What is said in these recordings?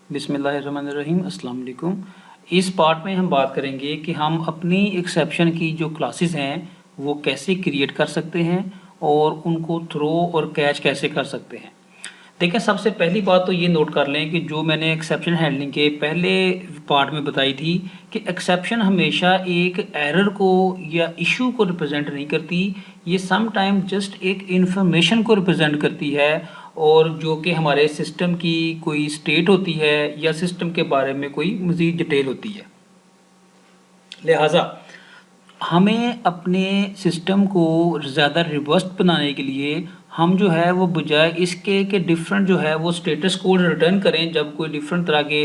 बिस्मिल्लाहिर्रहमानिर्रहीम, अस्सलाम वालेकुम। इस पार्ट में हम बात करेंगे कि हम अपनी एक्सेप्शन की जो क्लासेस हैं वो कैसे क्रिएट कर सकते हैं और उनको थ्रो और कैच कैसे कर सकते हैं। देखिए, सबसे पहली बात तो ये नोट कर लें कि जो मैंने एक्सेप्शन हैंडलिंग के पहले पार्ट में बताई थी कि एक्सेप्शन हमेशा एक एरर को या इशू को रिप्रेजेंट नहीं करती, ये सम टाइम जस्ट एक इंफॉर्मेशन को रिप्रेजेंट करती है और जो कि हमारे सिस्टम की कोई स्टेट होती है या सिस्टम के बारे में कोई मज़ीद डिटेल होती है। लिहाजा हमें अपने सिस्टम को ज़्यादा रिवर्स बनाने के लिए हम जो है वो बजाय इसके कि डिफरेंट जो है वो स्टेटस कोड रिटर्न करें जब कोई डिफरेंट तरह के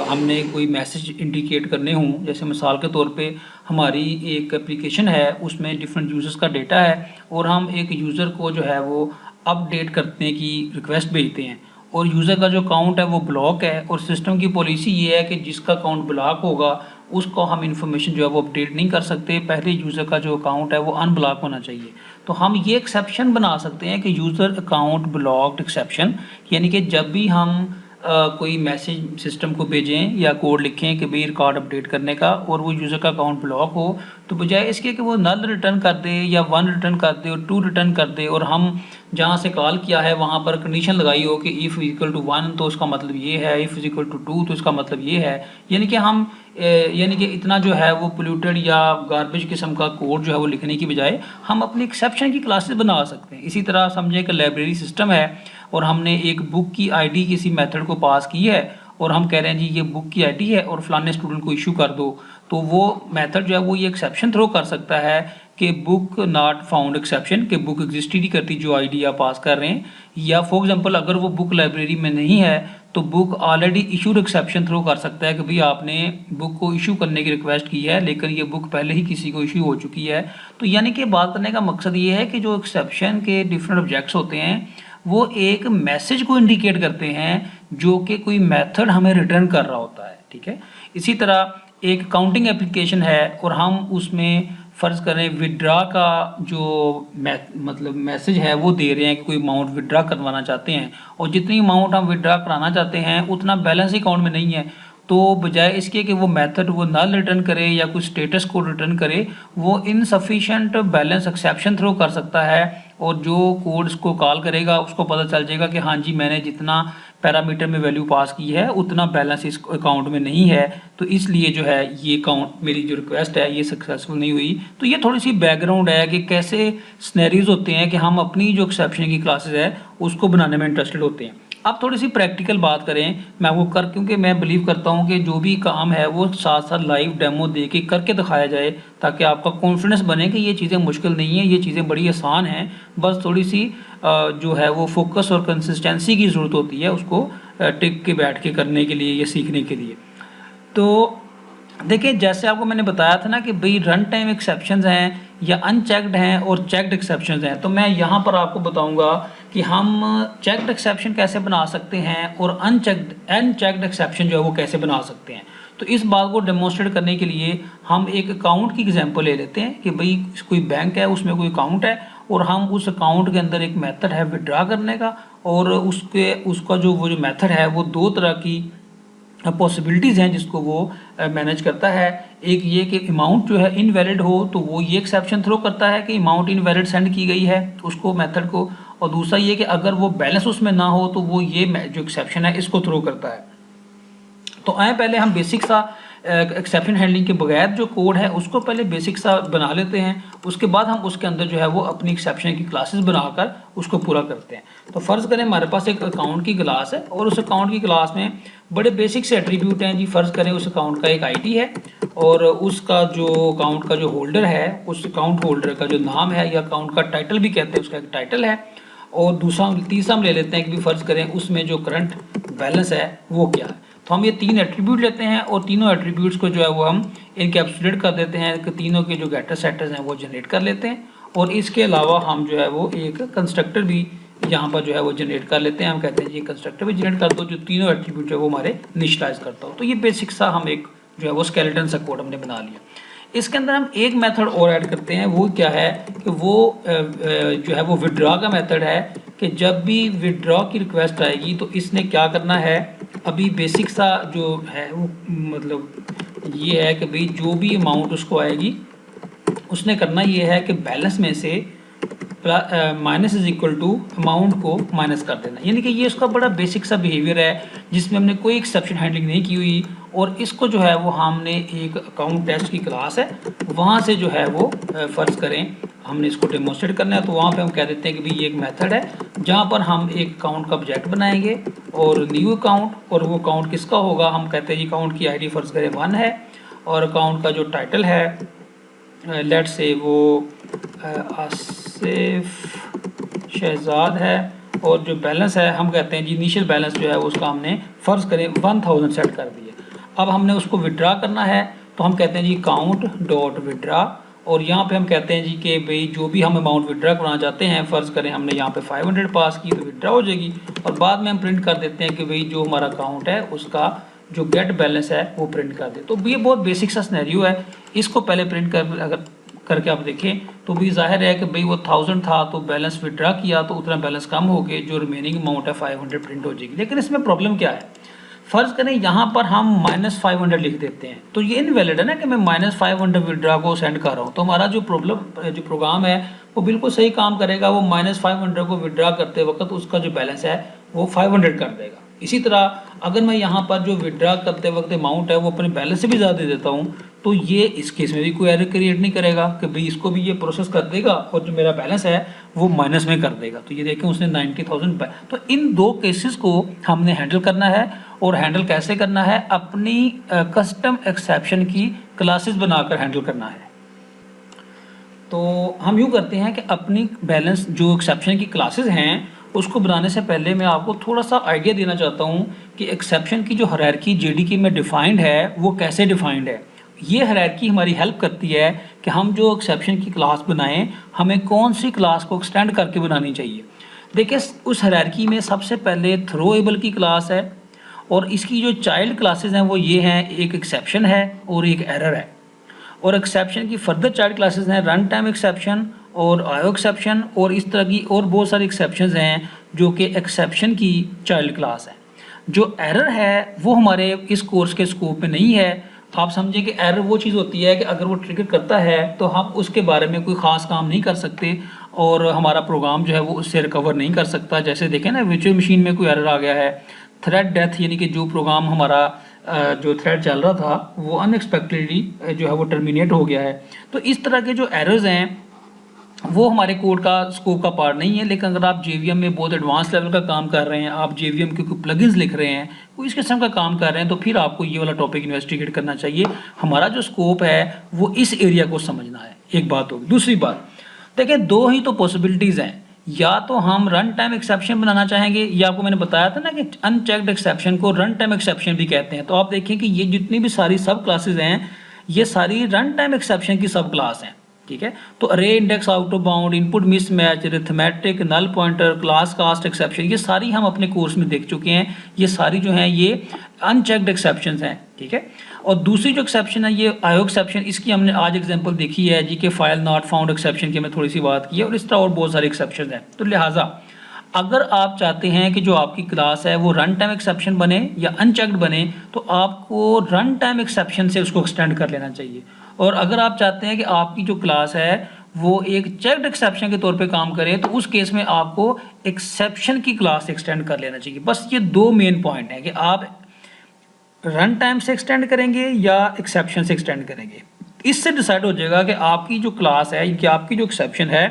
हमने कोई मैसेज इंडिकेट करने हों। जैसे मिसाल के तौर पे हमारी एक एप्लीकेशन है, उसमें डिफरेंट यूज़र्स का डेटा है और हम एक यूज़र को जो है वो अपडेट करने की रिक्वेस्ट भेजते हैं और यूज़र का जो अकाउंट है वो ब्लॉक है और सिस्टम की पॉलिसी ये है कि जिसका अकाउंट ब्लॉक होगा उसको हम इन्फॉर्मेशन जो है वो अपडेट नहीं कर सकते, पहले यूज़र का जो अकाउंट है वो अनब्लॉक होना चाहिए। तो हम ये एक्सेप्शन बना सकते हैं कि यूज़र अकाउंट ब्लॉक्ड एक्सेप्शन, यानी कि जब भी हम कोई मैसेज सिस्टम को भेजें या कोड लिखें कि भाई रिकॉर्ड अपडेट करने का और वो यूज़र का अकाउंट ब्लॉक हो, तो बजाय इसके कि वो नल रिटर्न कर दे या 1 रिटर्न कर दे और 2 रिटर्न कर दे और हम जहाँ से कॉल किया है वहाँ पर कंडीशन लगाई हो कि इफ़ इक्वल टू 1 तो उसका मतलब ये है, इफ़ इक्वल टू 2 तो इसका मतलब ये है, यानी कि हम यानी कि इतना जो है वो पोल्यूटेड या गार्बेज किस्म का कोड जो है वो लिखने की बजाय हम अपनी एक्सेप्शन की क्लासेस बना सकते हैं। इसी तरह समझे कि लाइब्रेरी सिस्टम है और हमने एक बुक की आईडी किसी मेथड को पास की है और हम कह रहे हैं जी ये बुक की आईडी है और फलाने स्टूडेंट को इशू कर दो, तो वो मेथड जो है वो ये एक्सेप्शन थ्रो कर सकता है कि बुक नॉट फाउंड एक्सेप्शन, कि बुक एग्जिस्ट ही नहीं करती जो आईडी आप पास कर रहे हैं। या फॉर एग्जांपल अगर वो बुक लाइब्रेरी में नहीं है तो book already issued exception throw कर सकता है कि भाई आपने बुक को इशू करने की रिक्वेस्ट की है लेकिन ये बुक पहले ही किसी को इशू हो चुकी है। तो यानी कि बात करने का मकसद ये है कि जो एक्सेप्शन के डिफरेंट ऑब्जेक्ट्स होते हैं वो एक मैसेज को इंडिकेट करते हैं जो कि कोई मेथड हमें रिटर्न कर रहा होता है। ठीक है, इसी तरह एक काउंटिंग एप्लीकेशन है और हम उसमें फ़र्ज़ करें विड्रा का जो मतलब मैसेज है वो दे रहे हैं कि कोई अमाउंट विड्रा करवाना चाहते हैं और जितनी अमाउंट हम विड्रा कराना चाहते हैं उतना बैलेंस अकाउंट में नहीं है, तो बजाय इसके कि वो मेथड वो नल रिटर्न करे या कुछ स्टेटस कोड रिटर्न करे, वो इनसफिशिएंट बैलेंस एक्सेप्शन थ्रो कर सकता है और जो कोड उसको कॉल करेगा उसको पता चल जाएगा कि हाँ जी मैंने जितना पैरामीटर में वैल्यू पास की है उतना बैलेंस इस अकाउंट में नहीं है, तो इसलिए जो है ये अकाउंट मेरी जो रिक्वेस्ट है ये सक्सेसफुल नहीं हुई। तो ये थोड़ी सी बैकग्राउंड है कि कैसे स्नैरियोज होते हैं कि हम अपनी जो एक्सेप्शन की क्लासेस है उसको बनाने में इंटरेस्टेड होते हैं। अब थोड़ी सी प्रैक्टिकल बात करें, मैं वो कर क्योंकि मैं बिलीव करता हूँ कि जो भी काम है वो साथ साथ लाइव डेमो दे के करके दिखाया जाए ताकि आपका कॉन्फिडेंस बने कि ये चीज़ें मुश्किल नहीं है, ये चीज़ें बड़ी आसान हैं, बस थोड़ी सी जो है वो फोकस और कंसिस्टेंसी की ज़रूरत होती है उसको टिक के बैठ के करने के लिए या सीखने के लिए। तो देखिए, जैसे आपको मैंने बताया था ना कि भाई रन टाइम एक्सेप्शंस हैं या अनचेक्ड हैं और चेक्ड एक्सेप्शंस हैं, तो मैं यहाँ पर आपको बताऊंगा कि हम चेक्ड एक्सेप्शन कैसे बना सकते हैं और अनचेक्ड एक्सेप्शन जो है वो कैसे बना सकते हैं। तो इस बात को डेमोन्स्ट्रेट करने के लिए हम एक अकाउंट की एग्जांपल ले लेते हैं कि भाई कोई बैंक है उसमें कोई अकाउंट है और हम उस अकाउंट के अंदर एक मेथड है विड्रा करने का और उसका जो वो जो मेथड है वो दो तरह की पॉसिबिलिटीज़ हैं जिसको वो मैनेज करता है। एक ये कि अमाउंट जो है इनवैलिड हो तो वो ये एक्सेप्शन थ्रो करता है कि अमाउंट इनवैलिड सेंड की गई है उसको मेथड को, और दूसरा ये कि अगर वो बैलेंस उसमें ना हो तो वो ये जो एक्सेप्शन है इसको थ्रो करता है। तो आए पहले हम बेसिक सा एक्सेप्शन हैंडलिंग के बगैर जो कोड है उसको पहले बेसिक सा बना लेते हैं, उसके बाद हम उसके अंदर जो है वो अपनी एक्सेप्शन की क्लासेस बनाकर उसको पूरा करते हैं। तो फ़र्ज़ करें हमारे पास एक अकाउंट की क्लास है और उस अकाउंट की क्लास में बड़े बेसिक से एट्रीब्यूट हैं जी। फ़र्ज़ करें उस अकाउंट का एक आईडी है और उसका जो अकाउंट का जो होल्डर है उस अकाउंट होल्डर का जो नाम है या अकाउंट का टाइटल भी कहते हैं उसका एक टाइटल है, और तीसरा हम ले लेते हैं कि फ़र्ज़ करें उसमें जो करंट बैलेंस है वो क्या है। तो हम ये तीन एट्रीब्यूट लेते हैं और तीनों एट्रीब्यूट्स को जो है वो हम इनकैप्सुलेट कर देते हैं कि तीनों के जो गेटर सेटर्स हैं वो जनरेट कर लेते हैं, और इसके अलावा हम जो है वो एक कंस्ट्रक्टर भी यहाँ पर जो है वो जनरेट कर लेते हैं। हम कहते हैं ये कंस्ट्रक्टर भी जनरेट कर दो जो तीनों एट्रीब्यूट जो है वो हमारे इनिशियलाइज करता हो। तो ये बेसिक सा हम एक जो है वो स्केलेटन सा कोड हमने बना लिया। इसके अंदर हम एक मेथड और ऐड करते हैं, वो क्या है कि वो जो है वो विड्रॉ का मेथड है कि जब भी विड्रॉ की रिक्वेस्ट आएगी तो इसने क्या करना है अभी बेसिक सा जो है वो मतलब ये है कि भाई जो भी अमाउंट उसको आएगी उसने करना ये है कि बैलेंस में से minus is equal to amount को माइनस कर देना। यानी कि ये उसका बड़ा बेसिक सा बिहेवियर है जिसमें हमने कोई एक्सेप्शन हैंडलिंग नहीं की हुई, और इसको जो है वो हमने एक अकाउंट टेस्ट की क्लास है वहाँ से जो है वो फ़र्ज़ करें हमने इसको डेमोन्स्ट्रेट करना है, तो वहाँ पे हम कह देते हैं कि भाई ये एक मेथड है जहाँ पर हम एक अकाउंट का ऑब्जेक्ट बनाएंगे और न्यू अकाउंट, और वो अकाउंट किसका होगा, हम कहते हैं जी अकाउंट की आईडी फ़र्ज़ करें 1 है, और अकाउंट का जो टाइटल है लेट से वो आसिफ शहजाद है, और जो बैलेंस है हम कहते हैं जी इनिशियल बैलेंस जो है उसका हमने फ़र्ज़ करें 1000 सेट कर दिया। अब हमने उसको विड्रा करना है तो हम कहते हैं जी काउंट डॉट विड्रा, और यहाँ पे हम कहते हैं जी कि भाई जो भी हम अमाउंट विड्रा कराना चाहते हैं फ़र्ज़ करें हमने यहाँ पे 500 पास की तो विड्रा हो जाएगी, और बाद में हम प्रिंट कर देते हैं कि भाई जो हमारा अकाउंट है उसका जो गेट बैलेंस है वो प्रिंट कर दे। तो ये बहुत बेसिक सा सिनेरियो है, इसको पहले प्रिंट कर अगर करके आप देखें तो भी जाहिर है कि भाई वो 1000 था तो बैलेंस विड्रा किया तो उतना बैलेंस कम हो गए, जो रिमेनिंग अमाउंट है 500 प्रिंट हो जाएगी। लेकिन इसमें प्रॉब्लम क्या है, फ़र्ज़ करें यहाँ पर हम -500 लिख देते हैं तो ये इनवैलिड है ना कि मैं -500 विड्रा को सेंड कर रहा हूँ, तो हमारा जो प्रोग्राम है वो बिल्कुल सही काम करेगा, वो -500 को विड्रा करते वक्त उसका जो बैलेंस है वो 500 कर देगा। इसी तरह अगर मैं यहाँ पर जो विड्रा करते वक्त अमाउंट है वो अपने बैलेंस से भी ज़्यादा दे देता हूँ तो ये इस केस में भी कोई एरर क्रिएट नहीं करेगा कि भाई इसको भी ये प्रोसेस कर देगा और जो मेरा बैलेंस है वो माइनस में कर देगा। तो ये देखें उसने 90,000। तो इन दो केसेस को हमने हैंडल करना है, और हैंडल कैसे करना है, अपनी कस्टम एक्सेप्शन की क्लासेस बनाकर हैंडल करना है। तो हम यूँ करते हैं कि अपनी बैलेंस जो एक्सेप्शन की क्लासेस हैं उसको बनाने से पहले मैं आपको थोड़ा सा आइडिया देना चाहता हूँ कि एक्सेप्शन की जो हायरार्की जेडीके में डिफाइंड है वो कैसे डिफाइंड है। ये हायरार्की हमारी हेल्प करती है कि हम जो एक्सेप्शन की क्लास बनाएं हमें कौन सी क्लास को एक्सटेंड करके बनानी चाहिए। देखिए उस हायरार्की में सबसे पहले थ्रोएबल की क्लास है, और इसकी जो चाइल्ड क्लासेस हैं वो ये हैं, एक एक्सेप्शन है और एक एरर है। और एक्सेप्शन की फर्दर चाइल्ड क्लासेस हैं रन टाइम एक्सेप्शन और आयो एक्सेप्शन, और इस तरह की और बहुत सारी एक्सेप्शंस हैं जो कि एक्सेप्शन की चाइल्ड क्लास है। जो एरर है वो हमारे इस कोर्स के स्कोप में नहीं है। आप समझें कि एरर वो चीज़ होती है कि अगर वो ट्रिगर करता है तो हम उसके बारे में कोई ख़ास काम नहीं कर सकते और हमारा प्रोग्राम जो है वो उससे रिकवर नहीं कर सकता। जैसे देखें ना वर्चुअल मशीन में कोई एरर आ गया है, थ्रेड डेथ, यानी कि जो प्रोग्राम हमारा जो थ्रेड चल रहा था वो अनएक्सपेक्टेडली जो है वो टर्मिनेट हो गया है। तो इस तरह के जो एरर्स हैं वो हमारे कोड का स्कोप का पार्ट नहीं है। लेकिन अगर आप JVM में बहुत एडवांस लेवल का काम कर रहे हैं, आप JVM के कोई प्लगइन्स लिख रहे हैं, कोई इस किस्म का काम कर रहे हैं, तो फिर आपको ये वाला टॉपिक इन्वेस्टिगेट करना चाहिए। हमारा जो स्कोप है वो इस एरिया को समझना है, एक बात होगी। दूसरी बात देखिए, दो ही तो पॉसिबिलिटीज़ हैं, या तो हम रन टाइम एक्सेप्शन बनाना चाहेंगे, या आपको मैंने बताया था ना कि अनचेक्ड एक्सेप्शन को रन टाइम एक्सेप्शन भी कहते हैं। तो आप देखें कि ये जितनी भी सारी सब क्लासेज हैं ये सारी रन टाइम एक्सेप्शन की सब क्लास हैं, ठीक है। तो array index, out of bound, input mismatch, arithmetic, null pointer, class cast exception, ये सारी हम अपने कोर्स में देख चुके हैं। ये सारी जो हैं ये अनचेक्ड एक्सेप्शंस हैं, ठीक है। और दूसरी जो एक्सेप्शन है ये आयो एक्सेप्शन, इसकी हमने आज एग्जांपल देखी है जी, कि फाइल नॉट फाउंड एक्सेप्शन की हमने थोड़ी सी बात की है, और इस तरह और बहुत सारे एक्सेप्शन हैं। तो लिहाजा अगर आप चाहते हैं कि जो आपकी क्लास है वो रन टाइम एक्सेप्शन बने या अनचेक्ड बने, तो आपको रन टाइम एक्सेप्शन से उसको एक्सटेंड कर लेना चाहिए। और अगर आप चाहते हैं कि आपकी जो क्लास है वो एक चेक्ड एक्सेप्शन के तौर पे काम करे, तो उस केस में आपको एक्सेप्शन की क्लास एक्सटेंड कर लेना चाहिए। बस ये दो मेन पॉइंट हैं कि आप रन टाइम से एक्सटेंड करेंगे या एक्सेप्शन से एक्सटेंड करेंगे। इससे डिसाइड हो जाएगा कि आपकी जो क्लास है कि आपकी जो एक्सेप्शन है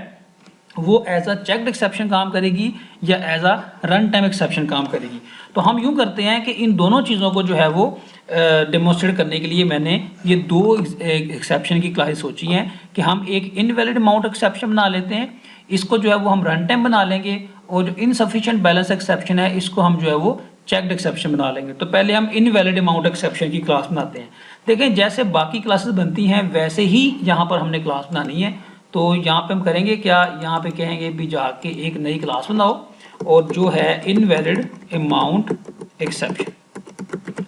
वो एज अ चेक्ड एक्सेप्शन काम करेगी या as a run time exception काम करेगी। तो हम यूँ करते हैं कि इन दोनों चीज़ों को जो है वो डेमोन्स्ट्रेट करने के लिए मैंने ये दो एक्सेप्शन की क्लासेस सोची हैं कि हम एक इनवैलिड अमाउंट एक्सेप्शन बना लेते हैं, इसको जो है वो हम रन टाइम बना लेंगे, और जो इनसफिशिएंट बैलेंस एक्सेप्शन है इसको हम जो है वो चेक्ड एक्सेप्शन बना लेंगे। तो पहले हम इनवैलिड अमाउंट एक्सेप्शन की क्लास बनाते हैं। देखें जैसे बाकी क्लासेस बनती हैं वैसे ही यहाँ पर हमने क्लास बनानी है। तो यहाँ पे हम करेंगे क्या, यहाँ पे कहेंगे भी जाके एक नई क्लास बनाओ, और जो है इनवैलिड अमाउंट एक्सेप्शन।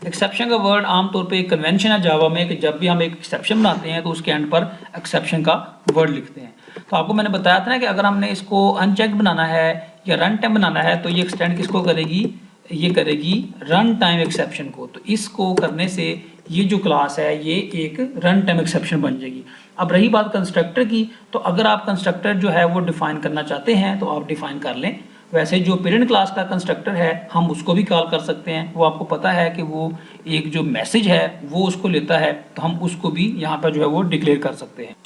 एक्सेप्शन का वर्ड आमतौर पे एक कन्वेंशन है जावा में कि जब भी हम एक एक्सेप्शन बनाते हैं तो उसके एंड पर एक्सेप्शन का वर्ड लिखते हैं। तो आपको मैंने बताया था ना कि अगर हमने इसको अनचेक्ड बनाना है या रन टाइम बनाना है तो ये एक्सटेंड किसको करेगी, ये करेगी रन टाइम एक्सेप्शन को। तो इसको करने से ये जो क्लास है ये एक रन टाइम एक्सेप्शन बन जाएगी। अब रही बात कंस्ट्रक्टर की, तो अगर आप कंस्ट्रक्टर जो है वो डिफाइन करना चाहते हैं तो आप डिफाइन कर लें। वैसे जो पेरेंट क्लास का कंस्ट्रक्टर है हम उसको भी कॉल कर सकते हैं, वो आपको पता है कि वो एक जो मैसेज है वो उसको लेता है, तो हम उसको भी यहाँ पर जो है वो डिक्लेयर कर सकते हैं।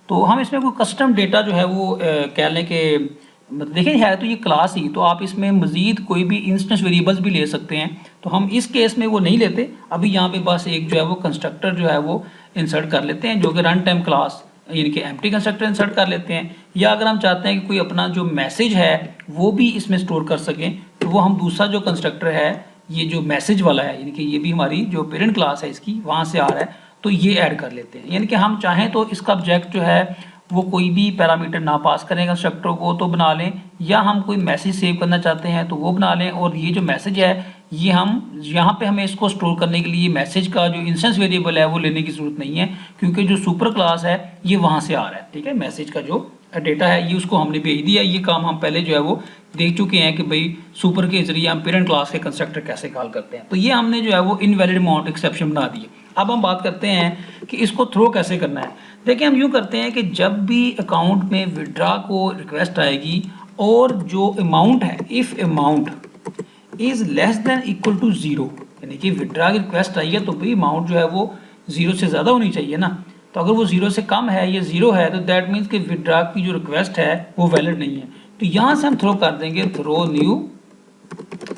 तो हम इसमें कोई कस्टम डेटा जो है वो कह लें कि मतलब देखिए है तो ये क्लास ही, तो आप इसमें मजीद कोई भी इंस्टेंस वेरिएबल्स भी ले सकते हैं, तो हम इस केस में वो नहीं लेते। अभी यहाँ पे बस एक जो है वो कंस्ट्रक्टर जो है वो इंसर्ट कर लेते हैं, जो कि रन टाइम क्लास यानी कि एम्प्टी कंस्ट्रक्टर इंसर्ट कर लेते हैं। या अगर हम चाहते हैं कि कोई अपना जो मैसेज है वो भी इसमें स्टोर कर सकें, तो वो हम दूसरा जो कंस्ट्रक्टर है ये जो मैसेज वाला है, यानी कि ये भी हमारी जो पेरेंट क्लास है इसकी वहाँ से आ रहा है, तो ये ऐड कर लेते हैं। यानी कि हम चाहें तो इसका ऑब्जेक्ट जो है वो कोई भी पैरामीटर ना पास करें कंस्ट्रक्टर को तो बना लें, या हम कोई मैसेज सेव करना चाहते हैं तो वो बना लें। और ये जो मैसेज है ये हम यहाँ पे हमें इसको स्टोर करने के लिए मैसेज का जो इंस्टेंस वेरिएबल है वो लेने की जरूरत नहीं है, क्योंकि जो सुपर क्लास है ये वहाँ से आ रहा है। ठीक है, मैसेज का जो डेटा है ये उसको हमने भेज दिया। ये काम हम पहले जो है वो देख चुके हैं कि भाई सुपर के जरिए हम पेरेंट क्लास के कंस्ट्रक्टर कैसे कॉल करते हैं। तो ये हमने जो है वो इनवैलिड माउंट एक्सेप्शन बना दिए। अब हम बात करते हैं कि इसको थ्रो कैसे करना है। देखिए हम यूँ करते हैं कि जब भी अकाउंट में विड्रा को रिक्वेस्ट आएगी और जो अमाउंट है, if amount is less than equal to zero, यानी कि विड्रा की रिक्वेस्ट आई है तो भाई अमाउंट जो है वो ज़ीरो से ज़्यादा होनी चाहिए ना। तो अगर वो ज़ीरो से कम है या ज़ीरो है तो दैट मीन्स कि विड्रा की जो रिक्वेस्ट है वो वैलिड नहीं है। तो यहाँ से हम थ्रो कर देंगे throw new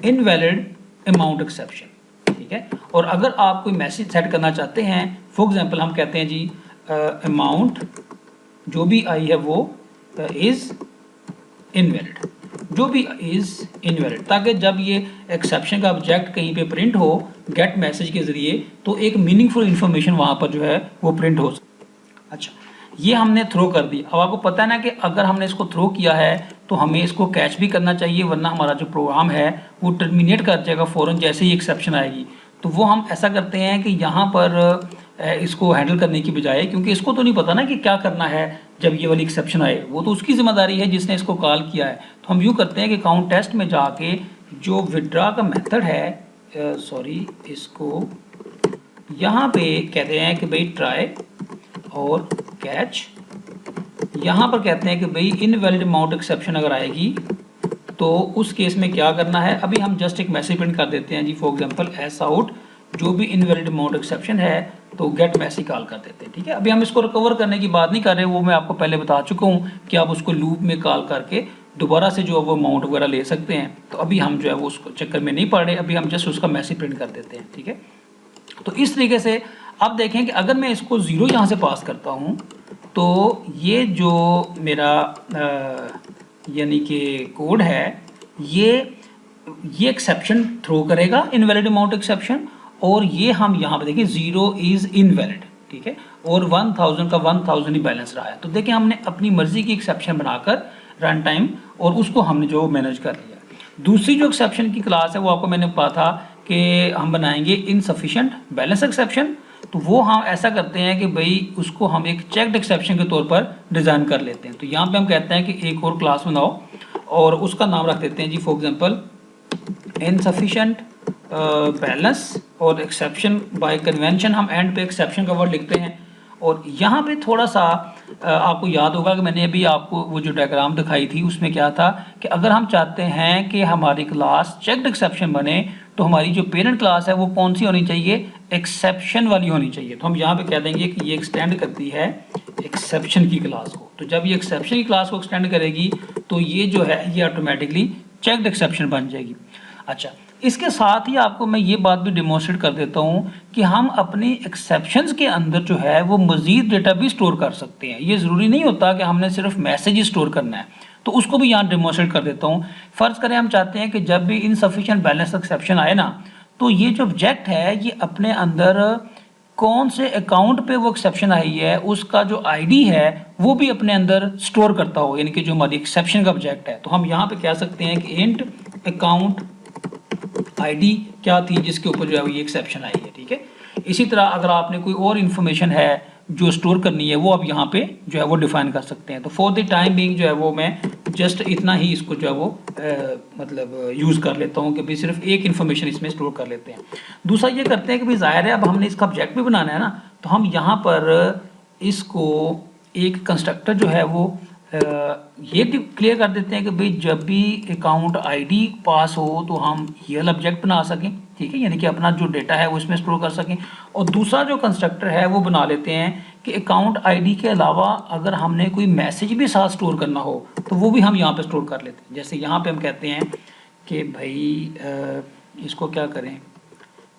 invalid amount exception. ठीक है, और अगर आप कोई मैसेज सेट करना चाहते हैं, फॉर एग्जांपल हम कहते हैं जी अमाउंट जो भी आई है वो इज़ इनवैलिड, जो भी इज़ इनवैलिड, ताकि जब ये एक्सेप्शन का ऑब्जेक्ट कहीं पे प्रिंट हो गेट मैसेज के ज़रिए तो एक मीनिंगफुल इन्फॉर्मेशन वहाँ पर जो है वो प्रिंट हो। अच्छा, ये हमने थ्रो कर दी। अब आपको पता है ना कि अगर हमने इसको थ्रो किया है तो हमें इसको कैच भी करना चाहिए, वरना हमारा जो प्रोग्राम है वो टर्मिनेट कर जाएगा फ़ौरन जैसे ही एक्सेप्शन आएगी। तो वो हम ऐसा करते हैं कि यहाँ पर इसको हैंडल करने की बजाय, क्योंकि इसको तो नहीं पता ना कि क्या करना है जब ये वाली एक्सेप्शन आए, वो तो उसकी जिम्मेदारी है जिसने इसको कॉल किया है। तो हम यूँ करते हैं कि काउंट टेस्ट में जाके जो विड्रा का मेथड है इसको यहाँ पे कहते हैं कि भाई ट्राई और कैच, यहाँ पर कहते हैं कि भाई इनवैलिड अमाउंट एक्सेप्शन अगर आएगी तो उस केस में क्या करना है। अभी हम जस्ट एक मैसेज प्रिंट कर देते हैं जी, फॉर एग्जांपल एस आउट जो भी इनवैलिड अमाउंट एक्सेप्शन है तो गेट मैसेज कॉल कर देते हैं। ठीक है, अभी हम इसको रिकवर करने की बात नहीं कर रहे, वो मैं आपको पहले बता चुका हूँ कि आप उसको लूप में कॉल करके दोबारा से जो है वो अमाउंट वगैरह ले सकते हैं। तो अभी हम जो है वो उसको चक्कर में नहीं पड़ रहे, अभी हम जस्ट उसका मैसेज प्रिंट कर देते हैं। ठीक है, तो इस तरीके से अब देखें कि अगर मैं इसको ज़ीरो यहाँ से पास करता हूँ तो ये जो मेरा यानी कि कोड है ये एक्सेप्शन थ्रो करेगा इनवैलिड अमाउंट एक्सेप्शन, और ये हम यहाँ पे देखिए ज़ीरो इज़ इनवैलिड। ठीक है, और 1000 का 1000 ही बैलेंस रहा है। तो देखिए हमने अपनी मर्जी की एक्सेप्शन बनाकर रन टाइम और उसको हमने जो मैनेज कर लिया। दूसरी जो एक्सेप्शन की क्लास है वो आपको मैंने कहा था कि हम बनाएंगे इनसफिशिएंट बैलेंस एक्सेप्शन। तो वो हम ऐसा करते हैं कि भाई उसको हम एक चेक्ड एक्सेप्शन के तौर पर डिज़ाइन कर लेते हैं। तो यहाँ पे हम कहते हैं कि एक और क्लास बनाओ और उसका नाम रख देते हैं जी फॉर एग्जांपल इनसफिशिएंट बैलेंस, और एक्सेप्शन बाय कन्वेंशन हम एंड पे एक्सेप्शन का वर्ड लिखते हैं। और यहाँ पे थोड़ा सा आपको याद होगा कि मैंने अभी आपको वो जो डायग्राम दिखाई थी उसमें क्या था कि अगर हम चाहते हैं कि हमारी क्लास चेक्ड एक्सेप्शन बने तो हमारी जो पेरेंट क्लास है वो कौन सी होनी चाहिए, एक्सेप्शन वाली होनी चाहिए। तो हम यहाँ पे कह देंगे कि ये एक्सटेंड करती है एक्सेप्शन की क्लास को। तो जब ये एक्सेप्शन की क्लास को एक्सटेंड करेगी तो ये जो है ये ऑटोमेटिकली चेक्ड एक्सेप्शन बन जाएगी। अच्छा, इसके साथ ही आपको मैं ये बात भी डेमोन्स्ट्रेट कर देता हूँ कि हम अपनी एक्सेप्शंस के अंदर जो है वो मज़ीद डेटा भी स्टोर कर सकते हैं। ये ज़रूरी नहीं होता कि हमने सिर्फ मैसेज ही स्टोर करना है, तो उसको भी यहाँ डेमोन्स्ट्रेट कर देता हूँ। फ़र्ज़ करें हम चाहते हैं कि जब भी इनसफिशिएंट बैलेंस एक्सेप्शन आए ना तो ये जो ऑब्जेक्ट है ये अपने अंदर कौन से अकाउंट पे वो एक्सेप्शन आई है उसका जो आईडी है वो भी अपने अंदर स्टोर करता हो, यानी कि जो हमारी एक्सेप्शन का ऑब्जेक्ट है। तो हम यहाँ पे कह सकते हैं कि इंट अकाउंट आईडी क्या थी जिसके ऊपर जो है ये एक्सेप्शन आई है। ठीक है, इसी तरह अगर आपने कोई और इन्फॉर्मेशन है जो स्टोर करनी है वो अब यहाँ पे जो है वो डिफाइन कर सकते हैं। तो फॉर द टाइम बीइंग जो है वो मैं जस्ट इतना ही इसको जो है वो मतलब यूज़ कर लेता हूँ कि भाई सिर्फ एक इन्फॉर्मेशन इसमें स्टोर कर लेते हैं। दूसरा ये करते हैं कि भाई ज़ाहिर है अब हमने इसका ऑब्जेक्ट भी बनाना है ना, तो हम यहाँ पर इसको एक कंस्ट्रक्टर जो है वो ये क्लियर कर देते हैं कि भाई जब भी अकाउंट आईडी पास हो तो हम ये वाला ऑब्जेक्ट बना सकें, ठीक है, यानी कि अपना जो डेटा है वो इसमें स्टोर कर सकें। और दूसरा जो कंस्ट्रक्टर है वो बना लेते हैं कि अकाउंट आईडी के अलावा अगर हमने कोई मैसेज भी साथ स्टोर करना हो तो वो भी हम यहाँ पे स्टोर कर लेते हैं। जैसे यहाँ पे हम कहते हैं कि भाई इसको क्या करें,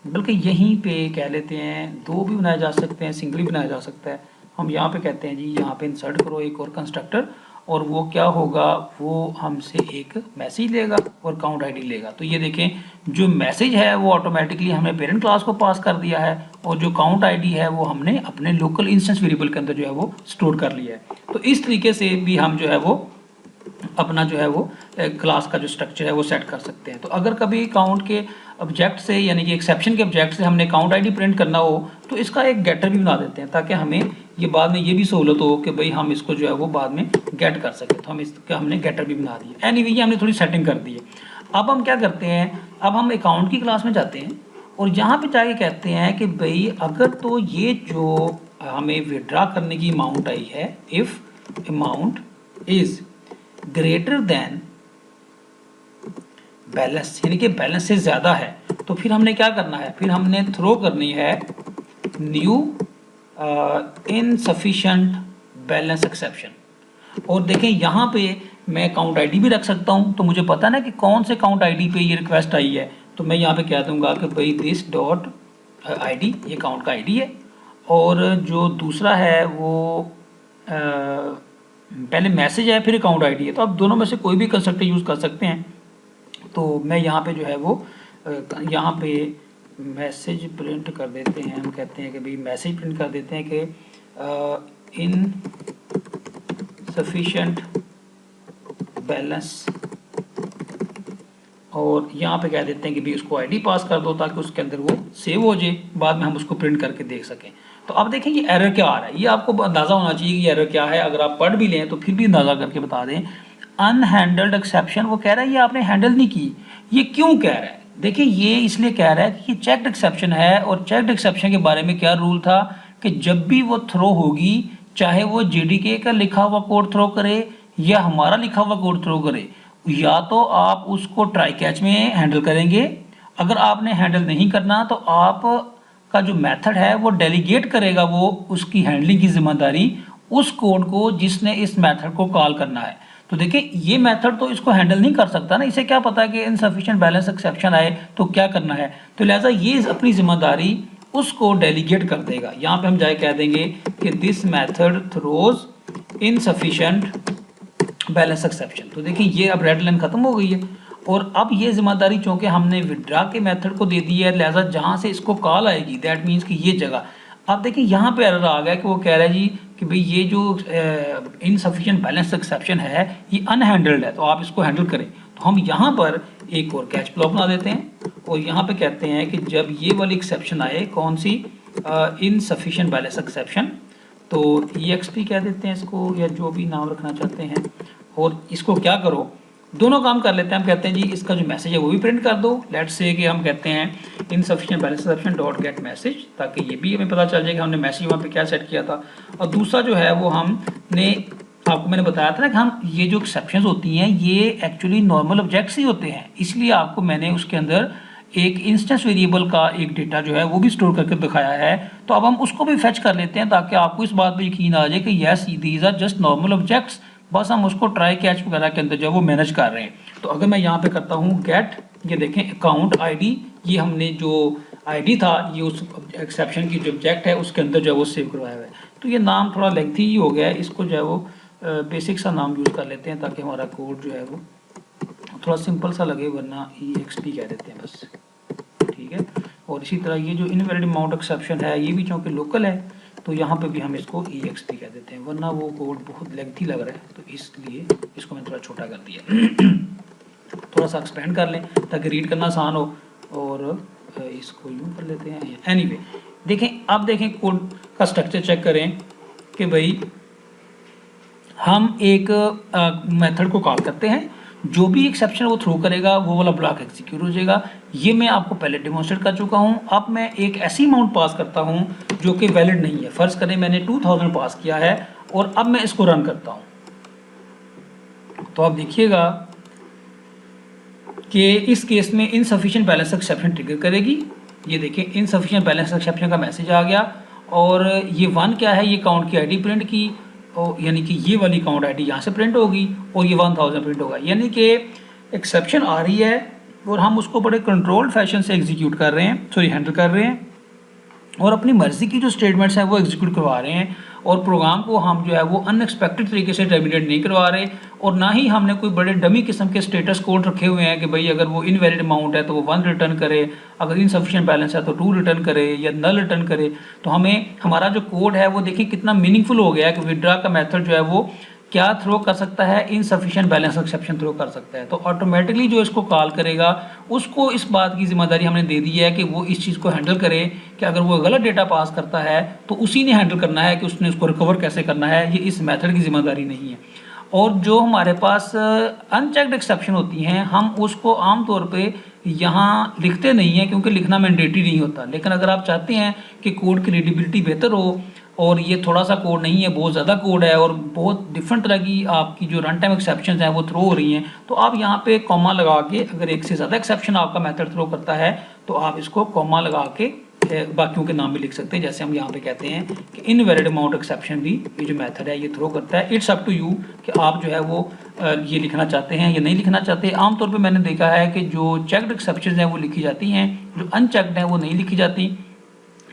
बल्कि यहीं पे कह लेते हैं, दो भी बनाए जा सकते हैं, सिंगल भी बनाया जा सकता है। हम यहाँ पे कहते हैं जी यहाँ पे इंसर्ट करो एक और कंस्ट्रक्टर, और वो क्या होगा, वो हमसे एक मैसेज लेगा और काउंट आईडी लेगा। तो ये देखें जो मैसेज है वो ऑटोमेटिकली हमने पेरेंट क्लास को पास कर दिया है, और जो काउंट आईडी है वो हमने अपने लोकल इंस्टेंस वेरिएबल के अंदर जो है वो स्टोर कर लिया है। तो इस तरीके से भी हम जो है वो अपना जो है वो क्लास का जो स्ट्रक्चर है वो सेट कर सकते हैं। तो अगर कभी काउंट के ऑब्जेक्ट से यानी कि एक्सेप्शन के ऑब्जेक्ट से हमने काउंट आईडी प्रिंट करना हो तो इसका एक गेटर भी बना देते हैं, ताकि हमें ये बाद में ये भी सहूलत हो कि भाई हम इसको जो है वो बाद में गेट कर सके। तो हम इसका हमने गेटर भी बना दिया। एनीवे ये हमने थोड़ी सेटिंग कर दी है। अब हम क्या करते हैं, अब हम अकाउंट की क्लास में जाते हैं और यहाँ पे जाके कहते हैं कि भाई अगर तो ये जो हमें विड्रा करने की अमाउंट आई है, if amount is greater than balance, यानी कि बैलेंस से ज़्यादा है, तो फिर हमने क्या करना है, फिर हमने थ्रो करनी है न्यू इनसफिशिएंट बैलेंस एक्सेप्शन। और देखें यहाँ पे मैं काउंट आईडी भी रख सकता हूँ, तो मुझे पता ना कि कौन से काउंट आईडी पे ये रिक्वेस्ट आई है, तो मैं यहाँ पे कह दूंगा कि भाई दिस डॉट आईडी, ये काउंट का आईडी है, और जो दूसरा है वो पहले मैसेज है फिर अकाउंट आईडी है। तो आप दोनों में से कोई भी कंस्ट्रक्टर यूज़ कर सकते हैं। तो मैं यहाँ पे जो है वो यहाँ पे मैसेज प्रिंट कर देते हैं, हम कहते हैं कि भाई मैसेज प्रिंट कर देते हैं कि इन सफिशेंट बैलेंस, और यहाँ पे कह देते हैं कि भाई उसको आईडी पास कर दो ताकि उसके अंदर वो सेव हो जाए, बाद में हम उसको प्रिंट करके देख सकें। तो अब देखें ये एरर क्या आ रहा है, ये आपको अंदाज़ा होना चाहिए कि ये एरर क्या है। अगर आप पढ़ भी लें तो फिर भी अंदाज़ा करके बता दें। अनहैंडल्ड एक्सेप्शन, वो कह रहा है ये आपने हैंडल नहीं की। ये क्यों कह रहा है, देखिए ये इसलिए कह रहा है कि ये चेक्ड एक्सेप्शन है, और चेक्ड एक्सेप्शन के बारे में क्या रूल था कि जब भी वो थ्रो होगी, चाहे वो जेडीके का लिखा हुआ कोड थ्रो करे या हमारा लिखा हुआ कोड थ्रो करे, या तो आप उसको ट्राई कैच में हैंडल करेंगे, अगर आपने हैंडल नहीं करना तो आप का जो मेथड है वो डेलीगेट करेगा वो उसकी हैंडलिंग की जिम्मेदारी उस कोड को जिसने इस मेथड को कॉल करना है। तो देखिए ये मेथड तो इसको हैंडल नहीं कर सकता ना, इसे क्या पता है कि इनसफिशिएंट बैलेंस एक्सेप्शन आए तो क्या करना है, तो लिहाजा ये अपनी जिम्मेदारी उसको डेलीगेट कर देगा। यहाँ पे हम जाए कह देंगे कि this method throws insufficient balance exception. तो देखिए ये अब रेड लाइन खत्म हो गई है, और अब ये जिम्मेदारी चूंकि हमने विड्रा के मेथड को दे दी है, लिहाजा जहाँ से इसको कॉल आएगी दैट मीन्स कि ये जगह, अब देखिए यहाँ पे एरर आ गया कि वो कह रहा है जी कि भाई ये जो इनसफिशिएंट बैलेंस एक्सेप्शन है ये अनहैंडल्ड है, तो आप इसको हैंडल करें। तो हम यहाँ पर एक और कैच ब्लॉक बना देते हैं और यहाँ पे कहते हैं कि जब ये वाली एक्सेप्शन आए, कौन सी, इनसफिशिएंट बैलेंस एक्सेप्शन, तो EXP कह देते हैं इसको या जो भी नाम रखना चाहते हैं, और इसको क्या करो, दोनों काम कर लेते हैं। हम कहते हैं जी इसका जो मैसेज है वो भी प्रिंट कर दो, लेट्स से कि हम कहते हैं insufficient balance exception dot gate message, ताकि ये भी हमें पता चल जाए कि हमने मैसेज वहाँ पे क्या सेट किया था। और दूसरा जो है वो हमने आपको मैंने बताया था ना कि हम ये जो एक्सेप्शंस होती हैं ये एक्चुअली नॉर्मल ऑब्जेक्ट्स ही होते हैं, इसलिए आपको मैंने उसके अंदर एक इंस्टेंस वेरिएबल का एक डेटा जो है वो भी स्टोर करके दिखाया है। तो अब हम उसको भी फेच कर लेते हैं ताकि आपको इस बात पर यकीन आ जाए कि yes these are just normal objects, बस हम उसको ट्राई कैच वगैरह के अंदर जो वो मैनेज कर रहे हैं। तो अगर मैं यहाँ पे करता हूँ गेट, ये देखें अकाउंट आईडी, ये हमने जो आईडी था ये उस एक्सेप्शन की जो ऑब्जेक्ट है उसके अंदर जो है वो सेव करवाया हुआ है। तो ये नाम थोड़ा लेंथी ही हो गया है, इसको जो है वो बेसिक सा नाम यूज़ कर लेते हैं ताकि हमारा कोड जो है वो थोड़ा सिंपल सा लगे, वरना EXP कह देते हैं बस, ठीक है। और इसी तरह ये जो इनवैलिड अमाउंट एक्सेप्शन है ये भी चूँकि लोकल है तो यहाँ पे भी हम इसको EXP कह देते हैं, वरना वो कोड बहुत लेंथी लग रहा है, तो इसलिए इसको मैंने थोड़ा छोटा कर दिया। थोड़ा सा एक्सपेंड कर लें ताकि रीड करना आसान हो, और इसको यूँ कर लेते हैं। एनीवे देखें, अब देखें कोड का स्ट्रक्चर चेक करें कि भाई हम एक मेथड को कॉल करते हैं, जो भी एक्सेप्शन वो थ्रो करेगा वो वाला ब्लॉक एग्जीक्यूट हो जाएगा। ये मैं आपको पहले डिमॉन्स्ट्रेट कर चुका हूँ। अब मैं एक ऐसी अमाउंट पास करता हूँ जो कि वैलिड नहीं है। फर्ज करें मैंने 2000 पास किया है और अब मैं इसको रन करता हूँ, तो आप देखिएगा कि इस केस में इनसफिशिएंट बैलेंस एक्सेप्शन ट्रिगर करेगी। ये देखिए इनसफिशिएंट बैलेंस एक्सेप्शन का मैसेज आ गया, और ये 1 क्या है, ये काउंट की आईडी प्रिंट की, और यानी कि ये वाली काउंट आईडी यहाँ से प्रिंट होगी और ये 1000 प्रिंट होगा। यानी कि एक्सेप्शन आ रही है और हम उसको बड़े कंट्रोल्ड फैशन से एग्जीक्यूट कर रहे हैं, हैंडल कर रहे हैं, और अपनी मर्जी की जो स्टेटमेंट्स हैं वो एग्जीक्यूट करवा रहे हैं, और प्रोग्राम को हम जो है वो अनएक्सपेक्टेड तरीके से टर्मिनेट नहीं करवा रहे, और ना ही हमने कोई बड़े डमी किस्म के स्टेटस कोड रखे हुए हैं कि भाई अगर वो इनवैलिड अमाउंट है तो वो 1 रिटर्न करे, अगर इनसफिशिएंट बैलेंस है तो 2 रिटर्न करे या नल रिटर्न करे। तो हमें हमारा जो कोड है वो देखिए कितना मीनिंगफुल हो गया है कि विड्रा का मेथड जो है वो क्या थ्रो कर सकता है, इनसफिशिएंट बैलेंस एक्सेप्शन थ्रो कर सकता है। तो ऑटोमेटिकली जो इसको कॉल करेगा उसको इस बात की जिम्मेदारी हमने दे दी है कि वो इस चीज़ को हैंडल करे कि अगर वो गलत डेटा पास करता है तो उसी ने हैंडल करना है कि उसने उसको रिकवर कैसे करना है, ये इस मेथड की जिम्मेदारी नहीं है। और जो हमारे पास अनचेक्ड एक्सेप्शन होती हैं हम उसको आमतौर पे यहाँ लिखते नहीं हैं क्योंकि लिखना मैंडेटरी नहीं होता। लेकिन अगर आप चाहते हैं कि कोड की रीडेबिलिटी बेहतर हो और ये थोड़ा सा कोड नहीं है, बहुत ज़्यादा कोड है और बहुत डिफरेंट तरह की आपकी जो रन टाइम एक्सेप्शन हैं वो थ्रो हो रही हैं, तो आप यहाँ पे कॉमा लगा के, अगर एक से ज़्यादा एक्सेप्शन आपका मेथड थ्रो करता है तो आप इसको कॉमा लगा के बाकियों के नाम भी लिख सकते हैं। जैसे हम यहाँ पे कहते हैं कि इनवैलिड अमाउंट एक्सेप्शन भी ये जो मेथड है ये थ्रो करता है। इट्स अप टू यू कि आप जो है वो ये लिखना चाहते हैं या नहीं लिखना चाहते। आमतौर पे मैंने देखा है कि जो चेक्ड एक्सेप्शन हैं वो लिखी जाती हैं, जो अनचेक्ड हैं वो नहीं लिखी जाती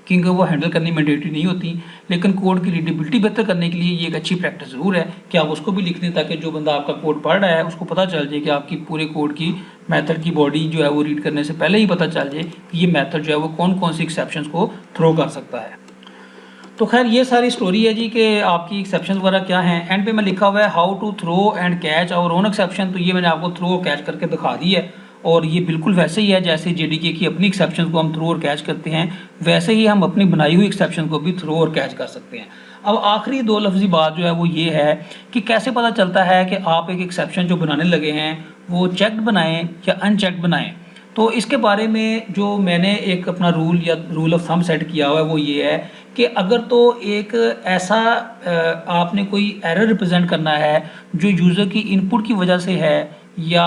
क्योंकि वो हैंडल करनी मैंडेटरी नहीं होती। लेकिन कोड की रीडेबिलिटी बेहतर करने के लिए ये एक अच्छी प्रैक्टिस ज़रूर है कि आप उसको भी लिख दें ताकि जो बंदा आपका कोड पढ़ रहा है उसको पता चल जाए कि आपकी पूरे कोड की मेथड की बॉडी जो है वो रीड करने से पहले ही पता चल जाए कि ये मेथड जो है वो कौन कौन सी एक्सेप्शंस को थ्रो कर सकता है। तो खैर ये सारी स्टोरी है जी कि आपकी एक्सेप्शन वगैरह क्या हैं। एंड पे मैं लिखा हुआ है how to throw and catch our own exception, तो ये मैंने आपको थ्रो और कैच करके दिखा दी है, और ये बिल्कुल वैसे ही है जैसे जेडीके की अपनी एक्सेप्शन को हम थ्रो और कैच करते हैं, वैसे ही हम अपनी बनाई हुई एक्सेप्शन को भी थ्रो और कैच कर सकते हैं। अब आखिरी दो लफ्जी बात जो है वो ये है कि कैसे पता चलता है कि आप एक एक्सेप्शन जो बनाने लगे हैं वो चेक्ड बनाएं या अनचेक्ड बनाएं। तो इसके बारे में जो मैंने एक अपना रूल या रूल ऑफ थंब सेट किया हुआ है वो ये है कि अगर तो एक ऐसा आपने कोई एरर रिप्रेजेंट करना है जो यूज़र की इनपुट की वजह से है या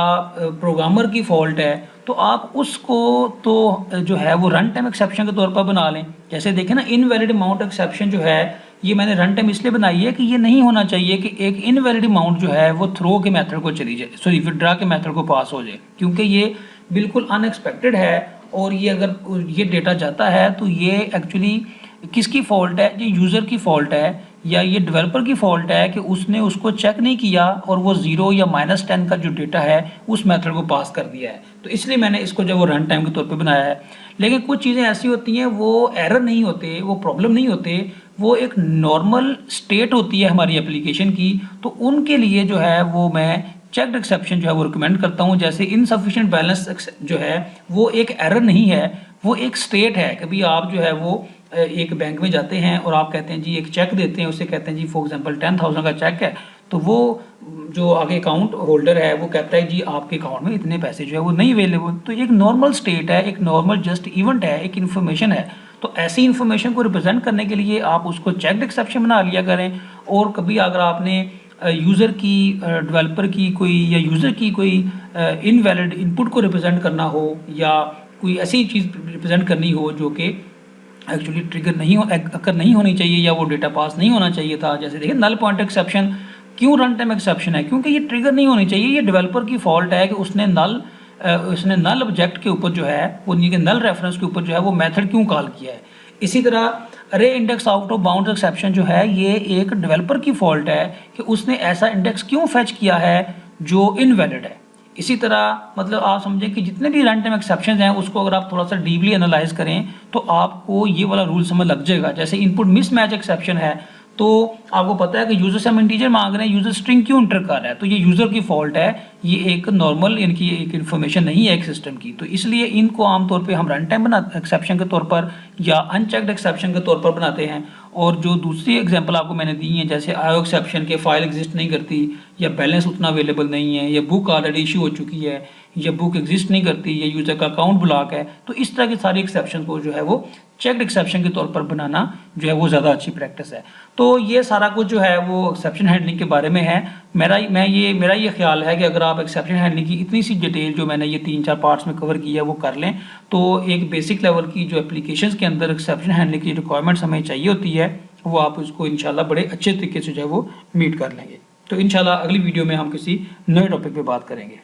प्रोग्रामर की फॉल्ट है, तो आप उसको तो जो है वो रन टाइम एक्सेप्शन के तौर पर बना लें। जैसे देखें ना, इनवैलिड अमाउंट एक्सेप्शन जो है ये मैंने रन टाइम इसलिए बनाई है कि ये नहीं होना चाहिए कि एक इनवैलिड अमाउंट जो है वो थ्रो के मेथड को चली जाए, सॉरी विड्रा के मेथड को पास हो जाए, क्योंकि ये बिल्कुल अनएक्सपेक्टेड है। और ये अगर ये डेटा जाता है तो ये एक्चुअली किसकी फॉल्ट है, ये यूज़र की फॉल्ट है या ये डेवलपर की फॉल्ट है कि उसने उसको चेक नहीं किया और वो 0 या -10 का जो डेटा है उस मेथड को पास कर दिया है। तो इसलिए मैंने इसको जो वो रन टाइम के तौर पे बनाया है। लेकिन कुछ चीज़ें ऐसी होती हैं वो एरर नहीं होते, वो प्रॉब्लम नहीं होते, वो एक नॉर्मल स्टेट होती है हमारी एप्लीकेशन की। तो उनके लिए जो है वो मैं चेक्ड एक्सेप्शन जो है वो रिकमेंड करता हूँ। जैसे इनसफिशिएंट बैलेंस जो है वो एक एरर नहीं है, वो एक स्टेट है। कभी आप जो है वो एक बैंक में जाते हैं और आप कहते हैं जी एक चेक देते हैं, उसे कहते हैं जी फॉर एग्जांपल 10,000 का चेक है, तो वो जो आगे अकाउंट होल्डर है वो कहता है जी आपके अकाउंट में इतने पैसे जो है वो नहीं अवेलेबल। तो एक नॉर्मल स्टेट है, एक नॉर्मल जस्ट इवेंट है, एक इन्फॉर्मेशन है। तो ऐसी इन्फॉर्मेशन को रिप्रेजेंट करने के लिए आप उसको चेक्ड एक्सेप्शन बना लिया करें। और कभी अगर आपने यूज़र की, डेवलपर की कोई या यूज़र की कोई इनवैलिड इनपुट को रिप्रेजेंट करना हो या कोई ऐसी चीज़ रिप्रेजेंट करनी हो जो कि एक्चुअली ट्रिगर नहीं होनी चाहिए या वो डेटा पास नहीं होना चाहिए था। जैसे देखिए नल पॉइंट एक्सेप्शन क्यों रन टाइम एक्सेप्शन है, क्योंकि ये ट्रिगर नहीं होनी चाहिए। ये डेवलपर की फॉल्ट है कि उसने नल ऑब्जेक्ट के ऊपर जो है वो नल रेफरेंस के ऊपर जो है वो मेथड क्यों कॉल किया है। इसी तरह अरे index out of bound exception जो है ये एक डेवलपर की फॉल्ट है कि उसने ऐसा इंडेक्स क्यों फेच किया है जो इनवैलिड है। इसी तरह मतलब आप समझें कि जितने भी रन टाइम एक्सेप्शन हैं उसको अगर आप थोड़ा सा डीपली एनालाइज करें तो आपको ये वाला रूल समझ लग जाएगा। जैसे इनपुट मिसमैच एक्सेप्शन है तो आपको पता है कि यूजर से हम इंटीजर मांग रहे हैं, यूजर स्ट्रिंग क्यों इंटर कर रहा है, तो ये यूजर की फॉल्ट है, ये एक नॉर्मल इनकी एक इन्फॉर्मेशन नहीं है एक सिस्टम की। तो इसलिए इनको आमतौर पे हम रन टाइम एक्सेप्शन के तौर पर या अनचेक्ड एक्सेप्शन के तौर पर बनाते हैं। और जो दूसरी एग्जांपल आपको मैंने दी है, जैसे आयो एक्सेप्शन के फाइल एग्जिस्ट नहीं करती, या बैलेंस उतना अवेलेबल नहीं है, या बुक ऑलरेडी इशू हो चुकी है, या बुक एग्जिस्ट नहीं करती, या यूजर का अकाउंट ब्लॉक है, तो इस तरह की सारी एक्सेप्शन को जो है वो चेक्ड एक्सेप्शन के तौर पर बनाना जो है वो ज़्यादा अच्छी प्रैक्टिस है। तो ये सारा कुछ जो है वो एक्सेप्शन हैंडलिंग के बारे में है। मेरा ये ख्याल है कि अगर आप एक्सेप्शन हैंडलिंग की इतनी सी डिटेल जो मैंने ये 3-4 पार्ट्स में कवर किया है वो कर लें, तो एक बेसिक लेवल की जो एप्लीकेशंस के अंदर एक्सेप्शन हैंडलिंग की रिक्वायरमेंट्स हमें चाहिए होती है, वो आप उसको इंशाल्लाह बड़े अच्छे तरीके से जो है वो मीट कर लेंगे। तो इंशाल्लाह अगली वीडियो में हम किसी नए टॉपिक पे बात करेंगे।